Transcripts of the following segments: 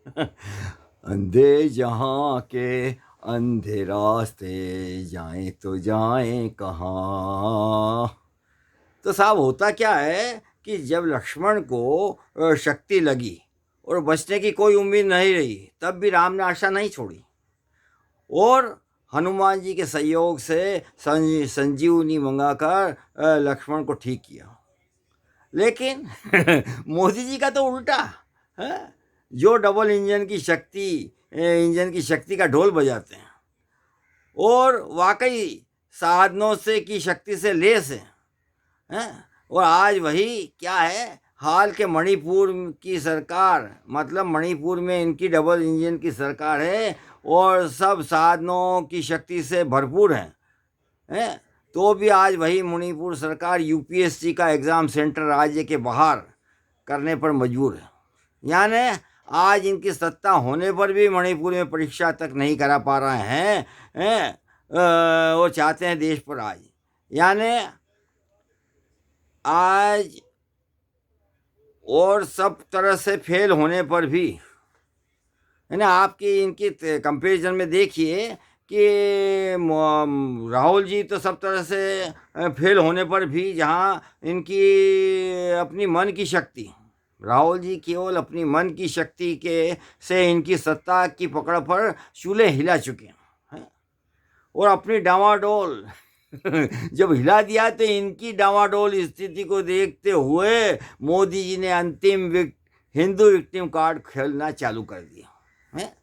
अंधे जहाँ के अंधे रास्ते, जाएं तो जाएं कहाँ। तो साहब होता क्या है कि जब लक्ष्मण को शक्ति लगी और बचने की कोई उम्मीद नहीं रही, तब भी राम ने आशा नहीं छोड़ी और हनुमान जी के सहयोग से संजीवनी मंगाकर लक्ष्मण को ठीक किया। लेकिन मोदी जी का तो उल्टा है, जो डबल इंजन की शक्ति का ढोल बजाते हैं और वाकई साधनों से की शक्ति से लेस हैं। और आज वही क्या है, हाल के मणिपुर की सरकार, मतलब मणिपुर में इनकी डबल इंजन की सरकार है और सब साधनों की शक्ति से भरपूर हैं। तो भी आज वही मणिपुर सरकार यूपीएससी का एग्ज़ाम सेंटर राज्य के बाहर करने पर मजबूर है। यानी आज इनकी सत्ता होने पर भी मणिपुर में परीक्षा तक नहीं करा पा रहे हैं। वो चाहते हैं देश पर राज। यानी आज और सब तरह से फेल होने पर भी, है ना, आपकी इनकी कंपैरिजन में देखिए कि राहुल जी तो सब तरह से फेल होने पर भी, जहाँ इनकी अपनी मन की शक्ति, राहुल जी केवल अपनी मन की शक्ति के से इनकी सत्ता की पकड़ पर चूल्हे हिला चुके हैं और अपनी डामाडोल जब हिला दिया तो इनकी डामाडोल स्थिति को देखते हुए मोदी जी ने अंतिम हिंदू विक्टिम कार्ड खेलना चालू कर दिया है।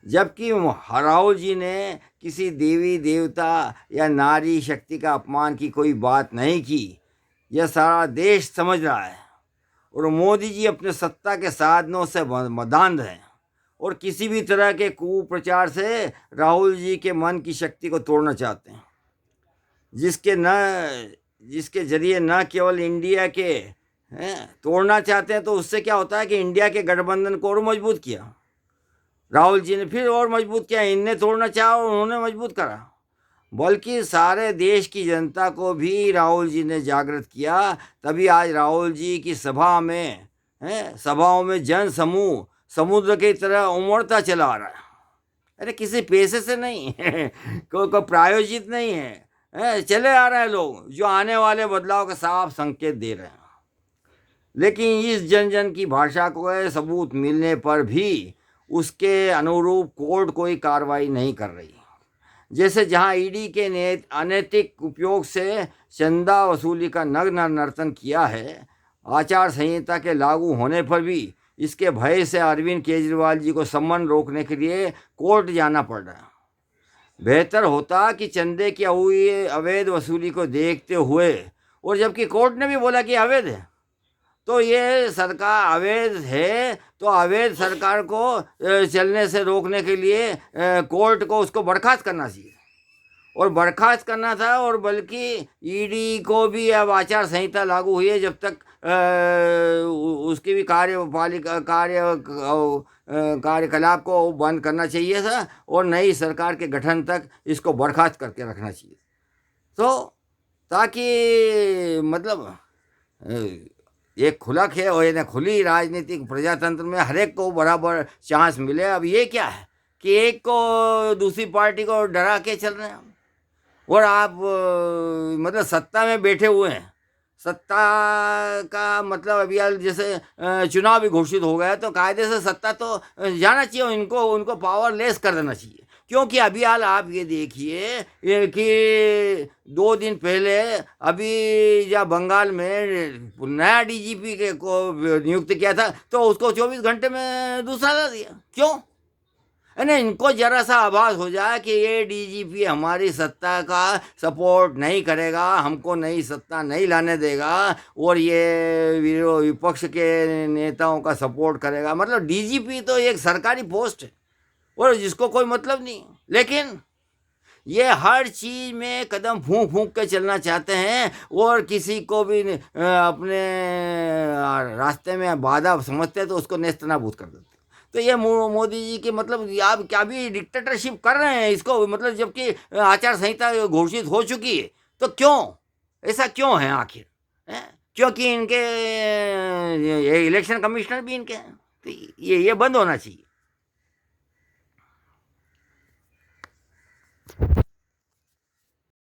जबकि राहुल जी ने किसी देवी देवता या नारी शक्ति का अपमान की कोई बात नहीं की, यह सारा देश समझ रहा है। और मोदी जी अपने सत्ता के साधनों से मदांध हैं और किसी भी तरह के कुप्रचार से राहुल जी के मन की शक्ति को तोड़ना चाहते हैं, जिसके जरिए न केवल इंडिया के तोड़ना चाहते हैं, तो उससे क्या होता है कि इंडिया के गठबंधन को और मजबूत किया राहुल जी ने, फिर और मजबूत किया। इनने तोड़ना चाहा और उन्होंने मजबूत करा, बल्कि सारे देश की जनता को भी राहुल जी ने जागृत किया। तभी आज राहुल जी की सभाओं में जन समूह समुद्र की तरह उमड़ता चला आ रहा है। अरे किसी पैसे से नहीं कोई प्रायोजित नहीं है, चले आ रहे हैं लोग जो आने वाले बदलाव का साफ संकेत दे रहे हैं। लेकिन इस जन जन की भाषा को सबूत मिलने पर भी उसके अनुरूप कोर्ट कोई कार्रवाई नहीं कर रही। जैसे जहां ईडी के अनैतिक उपयोग से चंदा वसूली का नग्न नर्तन किया है, आचार संहिता के लागू होने पर भी इसके भय से अरविंद केजरीवाल जी को सम्मन रोकने के लिए कोर्ट जाना पड़ रहा है। बेहतर होता कि चंदे की हुई अवैध वसूली को देखते हुए, और जबकि कोर्ट ने भी बोला कि अवैध है, तो ये सरकार अवैध है तो अवैध सरकार को चलने से रोकने के लिए कोर्ट को उसको बर्खास्त करना चाहिए और बर्खास्त करना था। और बल्कि ईडी को भी अब आचार संहिता लागू हुई है, जब तक उसकी भी कार्यकलाप को बंद करना चाहिए था और नई सरकार के गठन तक इसको बर्खास्त करके रखना चाहिए, तो ताकि मतलब एक खुला खेल हो, या खुली राजनीतिक प्रजातंत्र में हर एक को बराबर चांस मिले। अब ये क्या है कि एक को दूसरी पार्टी को डरा के चल रहे हैं और आप मतलब सत्ता में बैठे हुए हैं। सत्ता का मतलब अभी जैसे चुनाव भी घोषित हो गया तो कायदे से सत्ता तो जाना चाहिए, उनको पावरलेस कर देना चाहिए। क्योंकि अभी हाल आप ये देखिए कि 2 दिन पहले अभी जब बंगाल में नया डीजीपी को नियुक्त किया था तो उसको 24 घंटे में दूसरा ला दिया। क्यों? नहीं, इनको जरा सा आभास हो जाए कि ये डीजीपी हमारी सत्ता का सपोर्ट नहीं करेगा, हमको नई सत्ता नहीं लाने देगा और ये विपक्ष के नेताओं का सपोर्ट करेगा। मतलब डीजीपी तो एक सरकारी पोस्ट है और जिसको कोई मतलब नहीं। लेकिन ये हर चीज़ में कदम फूंक फूंक के चलना चाहते हैं और किसी को भी अपने रास्ते में बाधा समझते हैं तो उसको नेस्तनाबूद कर देते हैं। तो ये मोदी जी के मतलब आप क्या भी डिक्टेटरशिप कर रहे हैं इसको, मतलब जबकि आचार संहिता घोषित हो चुकी है, तो क्यों ऐसा क्यों है आखिर? क्योंकि इनके ये इलेक्शन कमिश्नर भी इनके हैं, तो ये बंद होना चाहिए।